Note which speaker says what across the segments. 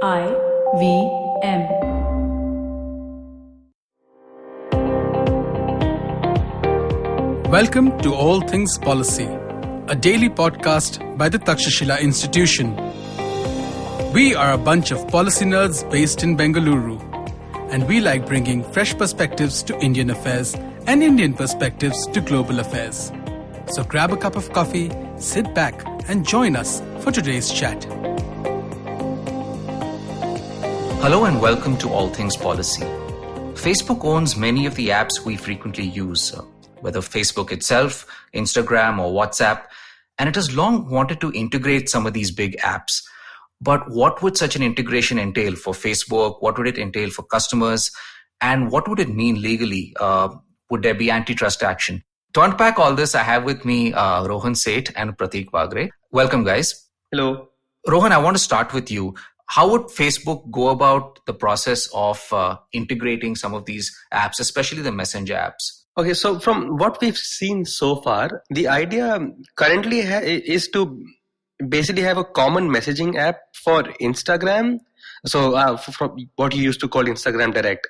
Speaker 1: IVM.
Speaker 2: Welcome to All Things Policy, a daily podcast by the Takshashila Institution. We are a bunch of policy nerds based in Bengaluru, and we like bringing fresh perspectives to Indian affairs and Indian perspectives to global affairs. So grab a cup of coffee, sit back, and join us for today's chat.
Speaker 3: Hello and welcome to All Things Policy. Facebook owns many of the apps we frequently use, whether Facebook itself, Instagram, or WhatsApp, and it has long wanted to integrate some of these big apps. But what would such an integration entail for Facebook? What would it entail for customers? And what would it mean legally? Would there be antitrust action? To unpack all this, I have with me Rohan Seth and Prateek Vagre. Welcome, guys.
Speaker 4: Hello.
Speaker 3: Rohan, I want to start with you. How would Facebook go about the process of integrating some of these apps, especially the messenger apps?
Speaker 4: Okay, so from what we've seen so far, the idea currently is to basically have a common messaging app for Instagram. So from what you used to call Instagram Direct,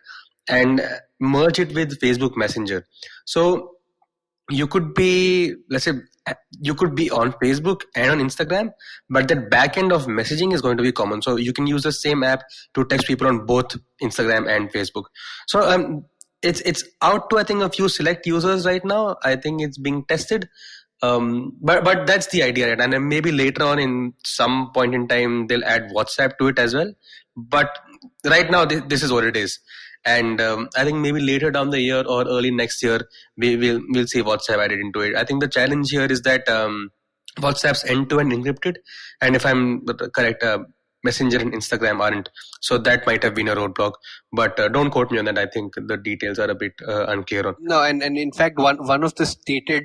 Speaker 4: and merge it with Facebook Messenger. So you could be, let's say, you could be on Facebook and on Instagram, but the back end of messaging is going to be common. So you can use the same app to text people on both Instagram and Facebook. So it's out to, I think, a few select users right now. I think it's being tested. But that's the idea, right? And then maybe later on in some point in time, they'll add WhatsApp to it as well. But right now, this is what it is. And I think maybe later down the year or early next year, we'll see WhatsApp added into it. I think the challenge here is that WhatsApp's end-to-end encrypted. And if I'm correct, Messenger and Instagram aren't. So that might have been a roadblock. But don't quote me on that. I think the details are a bit unclear on.
Speaker 5: No, and in fact, one of the stated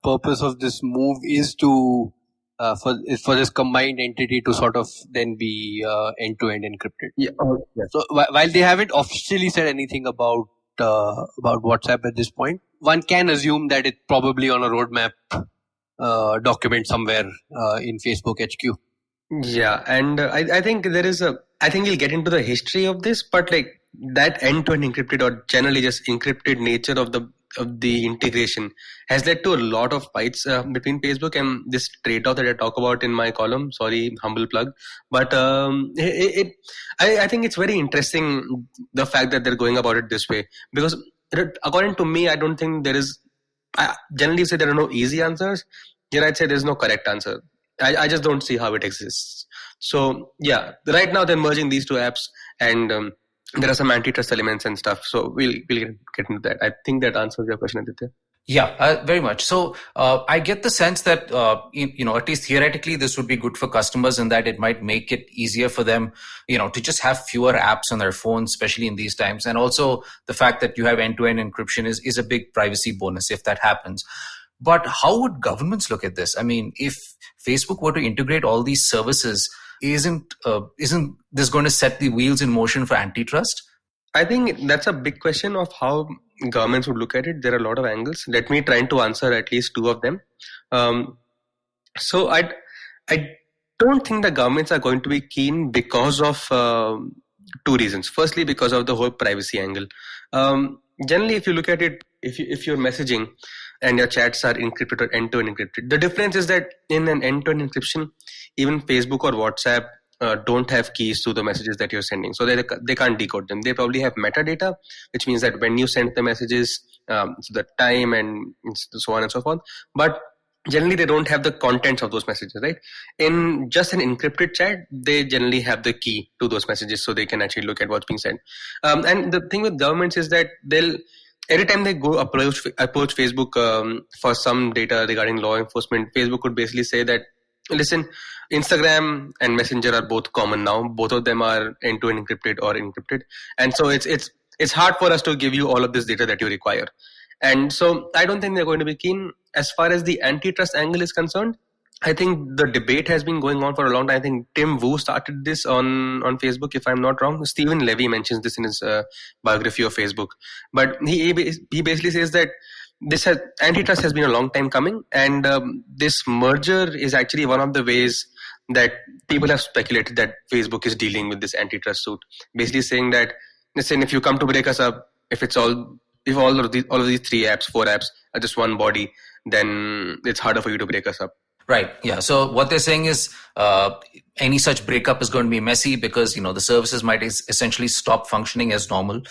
Speaker 5: purpose of this move is to for this combined entity to sort of then be end-to-end encrypted.
Speaker 4: Yeah. Yeah.
Speaker 5: So while they haven't officially said anything about WhatsApp at this point, one can assume that it's probably on a roadmap document somewhere in Facebook HQ.
Speaker 4: Yeah, and I think I think we'll get into the history of this, but like that end-to-end encrypted or generally just encrypted nature of the integration has led to a lot of fights between Facebook and this trade-off that I talk about in my column. Sorry, humble plug. But I think it's very interesting, the fact that they're going about it this way, because according to me, I don't think there is, I generally say there are no easy answers. Here I'd say there's no correct answer. I just don't see how it exists. So yeah, right now they're merging these two apps, and there are some antitrust elements and stuff. So we'll get into that. I think that answers your question, Aditya.
Speaker 3: Yeah, very much. So I get the sense that, at least theoretically, this would be good for customers in that it might make it easier for them, to just have fewer apps on their phones, especially in these times. And also the fact that you have end-to-end encryption is a big privacy bonus if that happens. But how would governments look at this? I mean, if Facebook were to integrate all these services, isn't this going to set the wheels in motion for antitrust?
Speaker 4: I think that's a big question of how governments would look at it. There are a lot of angles. Let me try to answer at least two of them. So I don't think the governments are going to be keen because of two reasons. Firstly, because of the whole privacy angle. Generally, if you look at it, if you're messaging and your chats are encrypted or end-to-end encrypted, the difference is that in an end-to-end encryption, even Facebook or WhatsApp don't have keys to the messages that you're sending. So they can't decode them. They probably have metadata, which means that when you send the messages, so the time and so on and so forth. But generally, they don't have the contents of those messages, right? In just an encrypted chat, they generally have the key to those messages, so they can actually look at what's being sent. And the thing with governments is that every time they go approach Facebook for some data regarding law enforcement, Facebook would basically say that, listen, Instagram and Messenger are both common now. Both of them are end-to-end encrypted or encrypted, and so it's hard for us to give you all of this data that you require. And so I don't think they're going to be keen. As far as the antitrust angle is concerned, I think the debate has been going on for a long time. I think Tim Wu started this on Facebook, if I'm not wrong. Stephen Levy mentions this in his biography of Facebook. But he basically says that antitrust has been a long time coming, and this merger is actually one of the ways that people have speculated that Facebook is dealing with this antitrust suit, basically saying that, listen, if you come to break us up, if all of these 4 apps are just one body, then it's harder for you to break us up.
Speaker 3: Right. Yeah. So what they're saying is any such breakup is going to be messy because the services might essentially stop functioning as normal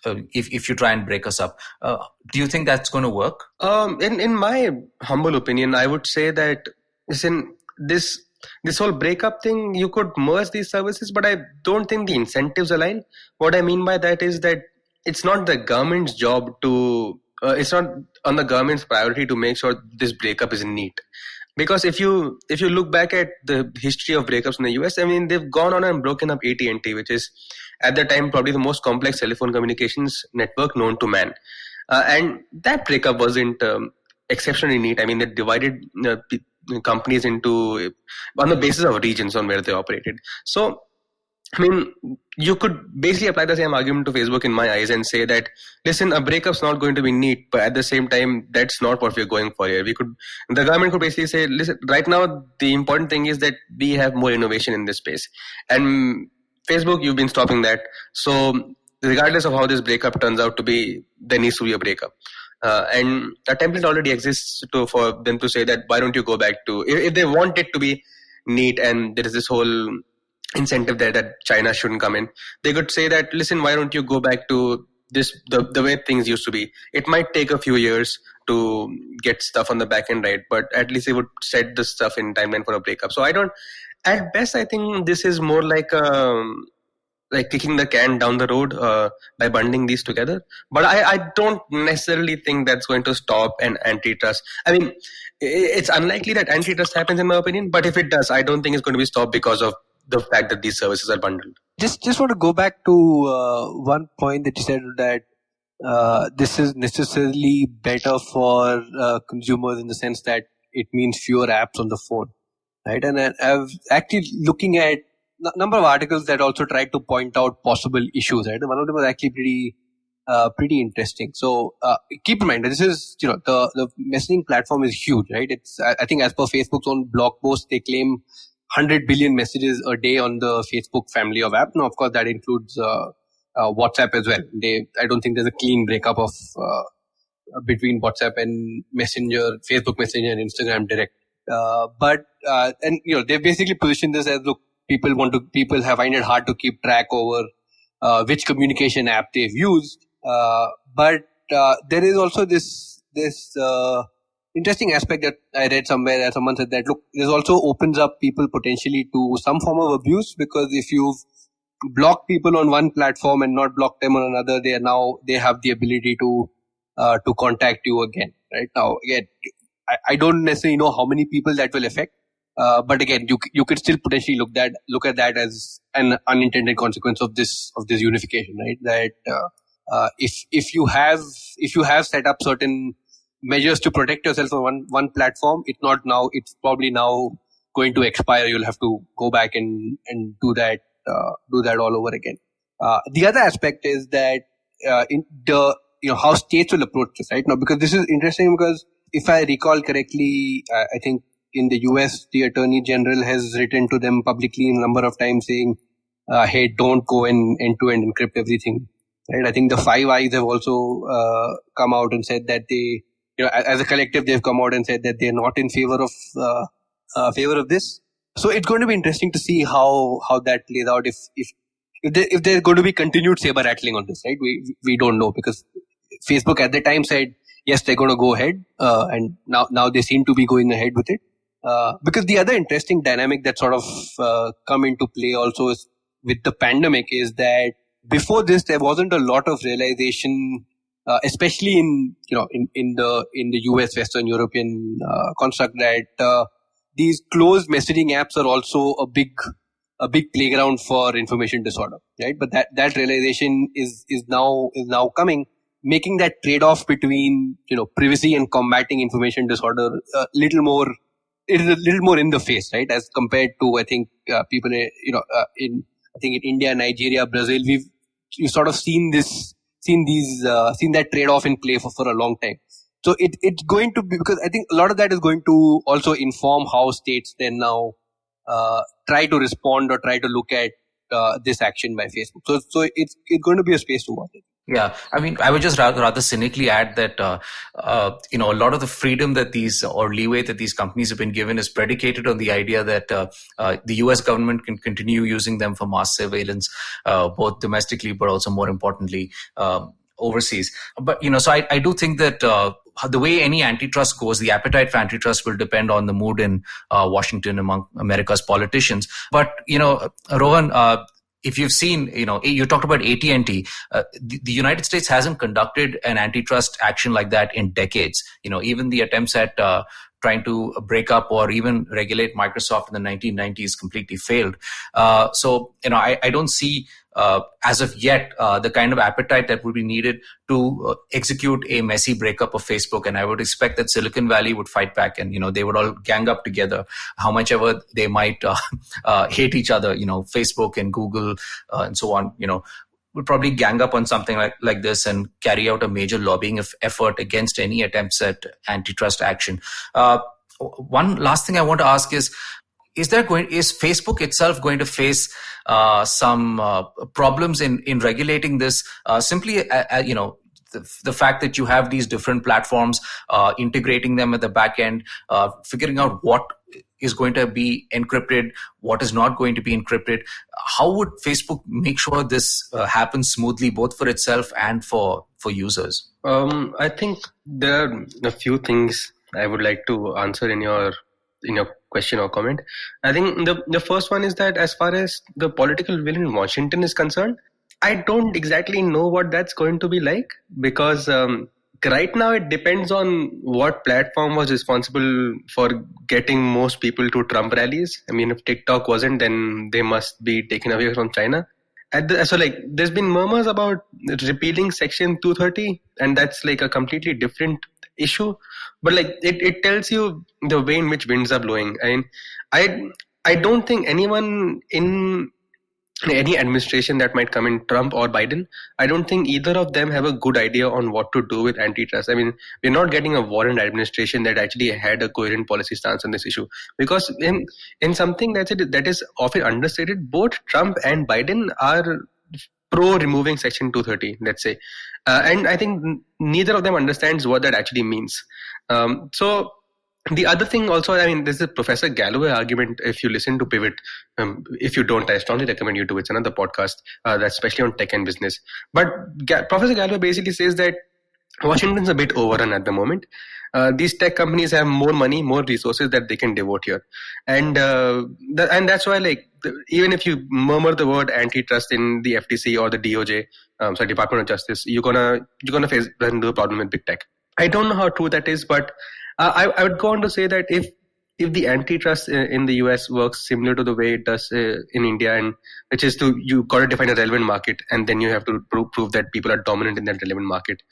Speaker 3: if you try and break us up. Do you think that's going to work?
Speaker 4: In my humble opinion, I would say that, listen, this whole breakup thing, you could merge these services, but I don't think the incentives align. What I mean by that is that it's not the government's job to. It's not on the government's priority to make sure this breakup is neat. Because if you look back at the history of breakups in the US, I mean, they've gone on and broken up AT&T, which is at the time probably the most complex telephone communications network known to man. And that breakup wasn't exceptionally neat. I mean, they divided companies into on the basis of regions on where they operated. So, I mean, you could basically apply the same argument to Facebook in my eyes and say that, listen, a breakup's not going to be neat, but at the same time, that's not what we're going for here. The government could basically say, listen, right now, the important thing is that we have more innovation in this space. And Facebook, you've been stopping that. So regardless of how this breakup turns out to be, there needs to be a breakup. And a template already exists for them to say that, why don't you go back to, if they want it to be neat and there is this whole incentive there that China shouldn't come in, they could say that, listen, why don't you go back to this the way things used to be. It might take a few years to get stuff on the back end right, but at least it would set the stuff in timeline for a breakup. So at best, I think this is more like kicking the can down the road by bundling these together. But I don't necessarily think that's going to stop an antitrust. I mean, it's unlikely that antitrust happens in my opinion, but if it does, I don't think it's going to be stopped because of the fact that these services are bundled.
Speaker 5: Just want to go back to one point that you said, that this is necessarily better for consumers in the sense that it means fewer apps on the phone, right? And I've actually looking at a number of articles that also tried to point out possible issues, right? And one of them was actually pretty interesting. So keep in mind that this is, the messaging platform is huge, right? It's, I think as per Facebook's own blog post, they claim 100 billion messages a day on the Facebook family of apps. Now, of course, that includes WhatsApp as well. I don't think there's a clean breakup of between WhatsApp and Messenger, Facebook Messenger, and Instagram Direct. But they've basically positioned this as, look, people find it hard to keep track over which communication app they've used. But there is also this interesting aspect that I read somewhere that someone said that, look, this also opens up people potentially to some form of abuse, because if you've blocked people on one platform and not blocked them on another, they have the ability to contact you again. Right now, again, I don't necessarily know how many people that will affect, but again, you could still potentially look at that as an unintended consequence of this unification, right? That if you have set up certain measures to protect yourself on one platform, it's probably now going to expire. You'll have to go back and do that all over again. The other aspect is that how states will approach this, right? Now, because this is interesting, because if I recall correctly, I think in the US, the Attorney General has written to them publicly a number of times saying, hey, don't go and end-to-end encrypt everything. Right? I think the Five Eyes have also come out and said that they, as a collective, they've come out and said that they're not in favor of this. So it's going to be interesting to see how that plays out. If there's going to be continued saber rattling on this, right? We don't know, because Facebook at the time said yes, they're going to go ahead, and now they seem to be going ahead with it. Because the other interesting dynamic that sort of come into play also is with the pandemic is that before this there wasn't a lot of realization, especially in the US Western European construct, that these closed messaging apps are also a big playground for information disorder, right? But that realization is now coming, making that trade-off between privacy and combating information disorder a little more in the face, right? As compared to, I think, people in India, Nigeria, Brazil, we've sort of seen that trade-off in play for a long time. So it's going to be, because I think a lot of that is going to also inform how states then now try to respond or try to look at this action by Facebook. So it's going to be a space to watch it.
Speaker 3: Yeah, I mean, I would just rather cynically add that, a lot of the freedom that these or leeway that these companies have been given is predicated on the idea that the US government can continue using them for mass surveillance, both domestically, but also more importantly, overseas. But, so I do think that the way any antitrust goes, the appetite for antitrust will depend on the mood in Washington among America's politicians. But, Rohan, if you've seen, you talked about AT&T, the United States hasn't conducted an antitrust action like that in decades. Even the attempts at trying to break up or even regulate Microsoft in the 1990s completely failed. So, I don't see as of yet the kind of appetite that would be needed to execute a messy breakup of Facebook. And I would expect that Silicon Valley would fight back and, they would all gang up together, how much ever they might hate each other, Facebook and Google and so on, would probably gang up on something like this and carry out a major lobbying effort against any attempts at antitrust action. One last thing I want to ask is Facebook itself going to face some problems in regulating this? Simply, the fact that you have these different platforms, integrating them at the back end, figuring out what is going to be encrypted, what is not going to be encrypted. How would Facebook make sure this happens smoothly, both for itself and for users?
Speaker 4: I think there are a few things I would like to answer in your question or comment. I think the first one is that as far as the political will in Washington is concerned, I don't exactly know what that's going to be like, because right now it depends on what platform was responsible for getting most people to Trump rallies. I mean, if TikTok wasn't, then they must be taken away from China. There's been murmurs about repealing Section 230, and that's like a completely different issue. But it tells you the way in which winds are blowing. I don't think anyone in any administration that might come in, Trump or Biden, I don't think either of them have a good idea on what to do with antitrust. I mean, we're not getting a Warren administration that actually had a coherent policy stance on this issue. Because in something that is often understated, both Trump and Biden are pro removing Section 230, let's say. And I think neither of them understands what that actually means. So the other thing also, I mean, there's a Professor Galloway argument. If you listen to Pivot, if you don't, I strongly recommend you to. It's another podcast that's especially on tech and business. But Professor Galloway basically says that Washington's a bit overrun at the moment. These tech companies have more money, more resources that they can devote here, and that's why, even if you murmur the word antitrust in the FTC or the DOJ, Department of Justice, you're gonna run into a problem with big tech. I don't know how true that is, but I would go on to say that if the antitrust in the US works similar to the way it does in India, and which is you got to define a relevant market, and then you have to prove that people are dominant in that relevant market,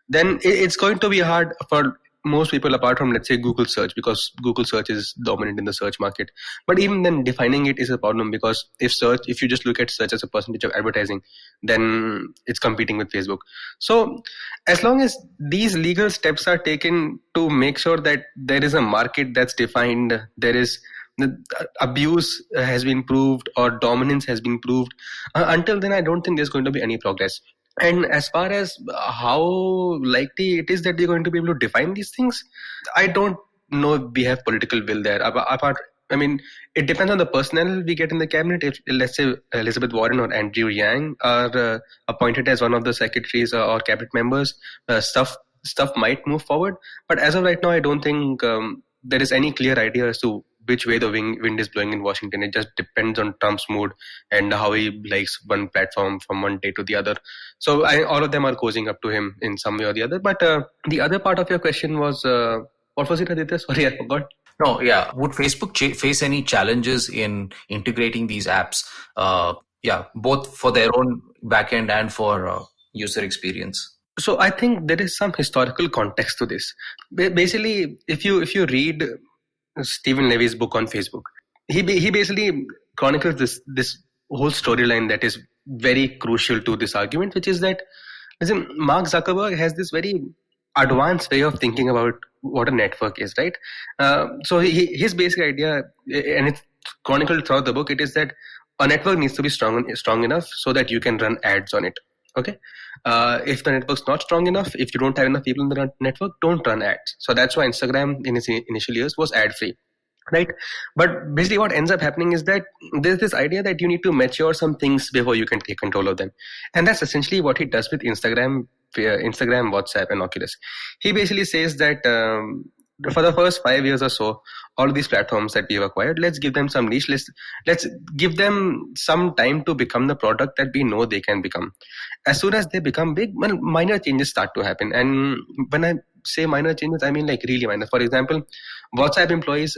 Speaker 4: then it's going to be hard for most people, apart from, let's say, Google search, because Google search is dominant in the search market. But even then, defining it is a problem, because if you just look at search as a percentage of advertising, then it's competing with Facebook. So as long as these legal steps are taken to make sure that there is a market that's defined, there is abuse has been proved or dominance has been proved, until then I don't think there's going to be any progress. And as far as how likely it is that they're going to be able to define these things, I don't know if we have political will there. I mean, it depends on the personnel we get in the cabinet. If, let's say, Elizabeth Warren or Andrew Yang are appointed as one of the secretaries or cabinet members, stuff might move forward. But as of right now, I don't think there is any clear idea as to which way the wind is blowing in Washington. It just depends on Trump's mood and how he likes one platform from one day to the other. So all of them are cozying up to him in some way or the other. But the other part of your question was, what was it, Aditya? Sorry, I forgot.
Speaker 3: No, yeah. Would Facebook face any challenges in integrating these apps? Both for their own backend and for user experience.
Speaker 4: So I think there is some historical context to this. Basically, if you read Stephen Levy's book on Facebook, he basically chronicles this whole storyline that is very crucial to this argument, which is that, listen, Mark Zuckerberg has this very advanced way of thinking about what a network is, right? So his basic idea, and chronicled throughout the book, it is that a network needs to be strong enough so that you can run ads on it. Okay. If the network's not strong enough, if you don't have enough people in the network, don't run ads. So that's why Instagram in its initial years was ad free. Right. But basically what ends up happening is that there's this idea that you need to mature some things before you can take control of them. And that's essentially what he does with Instagram, WhatsApp, and Oculus. He basically says that for the first 5 years or so, all of these platforms that we've acquired, let's give them some niche. Let's give them some time to become the product that we know they can become. As soon as they become big, well, minor changes start to happen. And when I say minor changes, I mean like really minor. For example, WhatsApp employees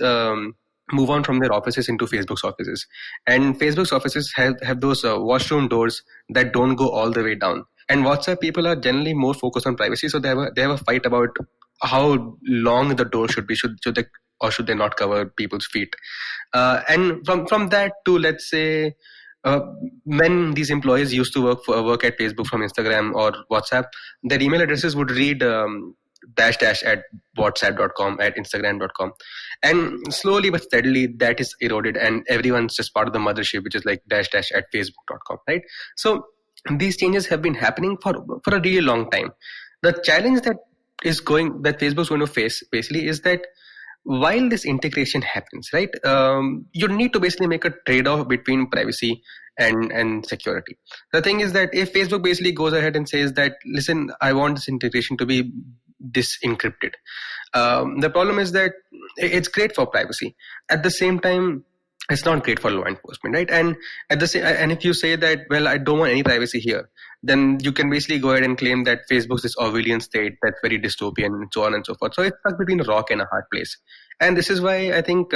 Speaker 4: move on from their offices into Facebook's offices, and Facebook's offices have those washroom doors that don't go all the way down. And WhatsApp people are generally more focused on privacy, so they have a fight about how long the door should be. Should they or should they not cover people's feet? And from that to, let's say, when these employees used to work at Facebook from Instagram or WhatsApp, their email addresses would read dash at whatsapp.com, at instagram.com, and slowly but steadily that is eroded, and everyone's just part of the mothership, which is like dash at facebook.com, right? So these changes have been happening for a really long time. The challenge that Facebook's going to face basically is that while this integration happens, right, you need to basically make a trade-off between privacy and security. The thing is that if Facebook basically goes ahead and says that, listen, I want this integration to be this encrypted, the problem is that it's great for privacy. At the same time, it's not great for law enforcement, right? And if you say that, well, I don't want any privacy here, then you can basically go ahead and claim that Facebook's this Orwellian state that's very dystopian and so on and so forth. So it's stuck between a rock and a hard place. And this is why I think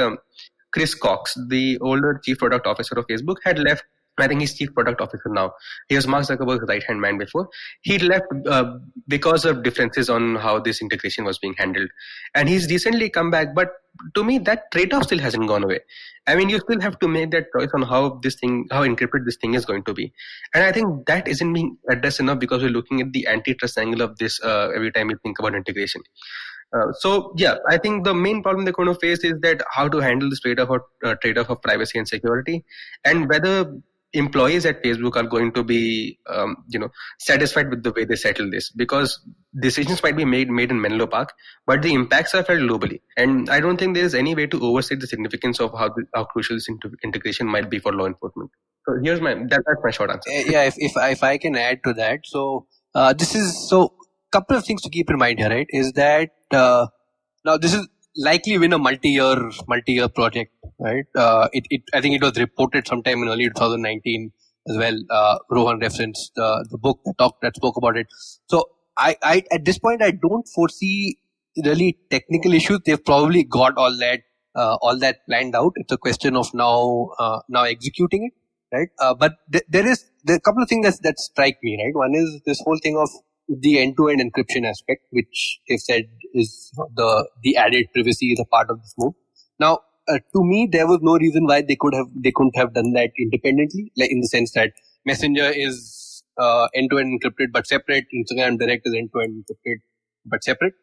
Speaker 4: Chris Cox, the older chief product officer of Facebook, had left. I think he's chief product officer now. He was Mark Zuckerberg's right-hand man before. He left because of differences on how this integration was being handled. And he's recently come back. But to me, that trade-off still hasn't gone away. I mean, you still have to make that choice on how encrypted this thing is going to be. And I think that isn't being addressed enough because we're looking at the antitrust angle of this every time we think about integration. So I think the main problem they're going to face is that how to handle this trade-off of privacy and security, and whether employees at Facebook are going to be satisfied with the way they settle this, because decisions might be made in Menlo Park, but the impacts are felt globally, and I don't think there is any way to overstate the significance of how crucial this integration might be for law enforcement. So that's my short answer.
Speaker 5: If I can add to that, so couple of things to keep in mind here, right? Is that now this is likely been a multi-year project, right? I think it was reported sometime in early 2019 as well. Rohan referenced the book that spoke about it. So I at this point I don't foresee really technical issues. They've probably got all that planned out. It's a question of now executing it, right? But there are a couple of things that strike me, right? One is this whole thing of the end-to-end encryption aspect, which they've said is the added privacy is a part of this move. Now, to me, there was no reason why they couldn't have done that independently, like in the sense that Messenger is end-to-end encrypted but separate, Instagram Direct is end-to-end encrypted but separate.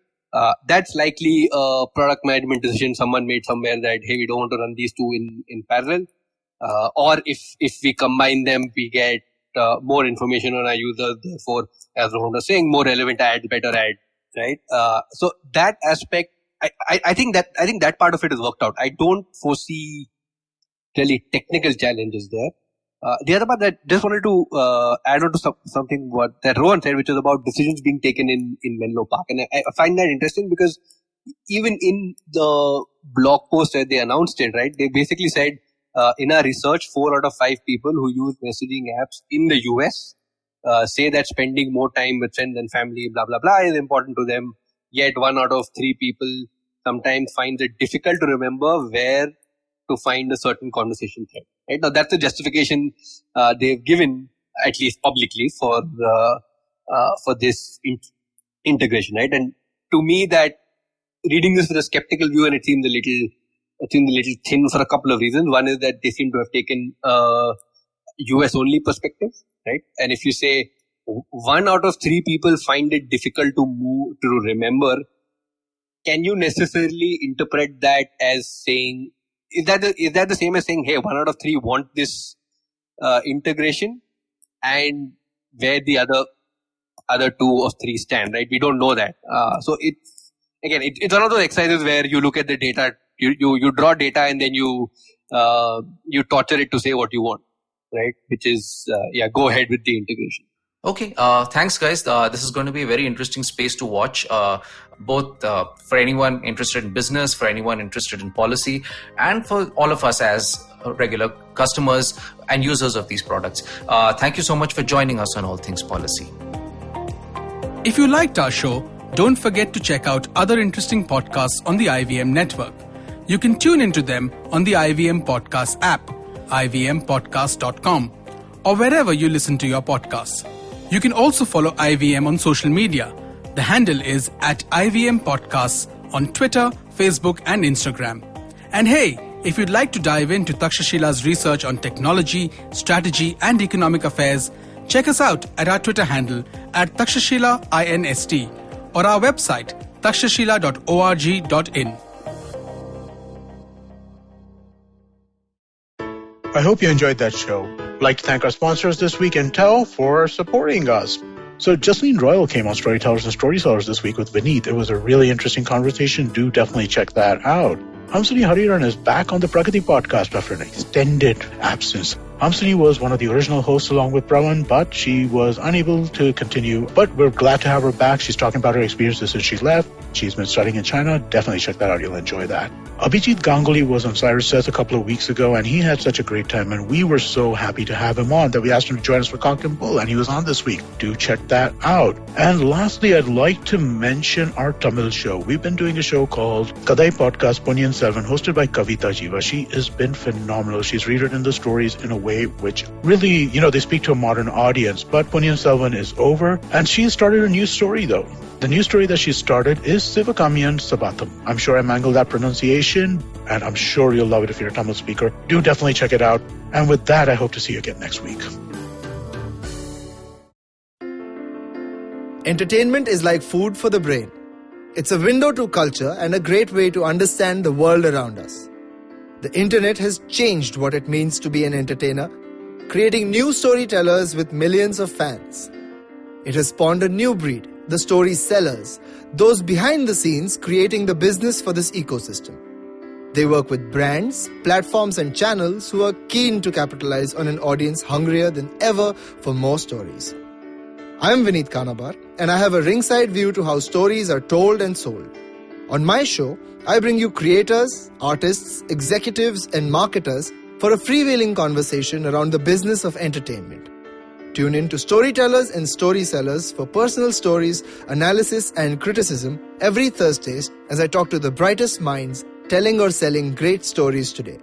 Speaker 5: That's likely a product management decision someone made somewhere that, hey, we don't want to run these two in parallel. Or if we combine them, we get more information on our users, therefore, as Rohan was saying, more relevant ads, better ads, right? So that aspect, I think that part of it is worked out. I don't foresee really technical challenges there. The other part that just wanted to add on to something what that Rohan said, which is about decisions being taken in Menlo Park, and I find that interesting because even in the blog post where they announced it, right, they basically said, in our research, 4 out of 5 people who use messaging apps in the US say that spending more time with friends and family, blah, blah, blah, is important to them. Yet 1 out of 3 people sometimes finds it difficult to remember where to find a certain conversation thread. Right? Now, that's the justification they've given, at least publicly, for this integration. Right? And to me, that reading this with a skeptical view, and it seems a little thin for a couple of reasons. One is that they seem to have taken a US only perspective, right? And if you say 1 out of 3 people find it difficult to remember, can you necessarily interpret that as saying is that the same as saying, hey, 1 out of 3 want this integration, and where the other 2 or 3 stand, right? We don't know that. So it's one of those exercises where you look at the data, you draw data, and then you torture it to say what you want, right? Which is go ahead with the integration.
Speaker 3: Okay, thanks guys. This is going to be a very interesting space to watch, both for anyone interested in business, for anyone interested in policy, and for all of us as regular customers and users of these products. Thank you so much for joining us on All Things Policy.
Speaker 2: If you liked our show, don't forget to check out other interesting podcasts on the IVM network. You can tune into them on the IVM Podcast app, ivmpodcast.com, or wherever you listen to your podcasts. You can also follow IVM on social media. The handle is @IVM Podcasts on Twitter, Facebook, and Instagram. And hey, if you'd like to dive into Takshashila's research on technology, strategy, and economic affairs, check us out at our Twitter handle @TakshashilaINST or our website takshashila.org.in.
Speaker 1: I hope you enjoyed that show. I'd like to thank our sponsors this week, Intel, for supporting us. So Jasleen Royal came on Storytellers and Storytellers this week with Vineet. It was a really interesting conversation. Do definitely check that out. Hamsini Hariharan is back on the Pragati podcast after an extended absence. Hamsini was one of the original hosts along with Pravan, but she was unable to continue. But we're glad to have her back. She's talking about her experiences since she left. She's been studying in China. Definitely check that out. You'll enjoy that. Abhijit Ganguly was on Cyrus Says a couple of weeks ago, and he had such a great time, and we were so happy to have him on that we asked him to join us for Cock and Bull, and he was on this week. Do check that out. And lastly, I'd like to mention our Tamil show. We've been doing a show called Kadai Podcast Ponniyin Selvan, hosted by Kavita Jiva. She has been phenomenal. She's rewritten the stories in a way which really, they speak to a modern audience. But Ponniyin Selvan is over, and she started a new story, though. The new story that she started is Sivakamiyan Sabatham. I'm sure I mangled that pronunciation, and I'm sure you'll love it if you're a Tamil speaker. Do definitely check it out. And with that, I hope to see you again next week.
Speaker 6: Entertainment is like food for the brain. It's a window to culture and a great way to understand the world around us. The internet has changed what it means to be an entertainer, creating new storytellers with millions of fans. It has spawned a new breed, the story-sellers, those behind the scenes creating the business for this ecosystem. They work with brands, platforms and channels who are keen to capitalize on an audience hungrier than ever for more stories. I'm Vineet Kanabar, and I have a ringside view to how stories are told and sold. On my show, I bring you creators, artists, executives and marketers for a freewheeling conversation around the business of entertainment. Tune in to Storytellers and Storysellers for personal stories, analysis and criticism every Thursdays as I talk to the brightest minds telling or selling great stories today.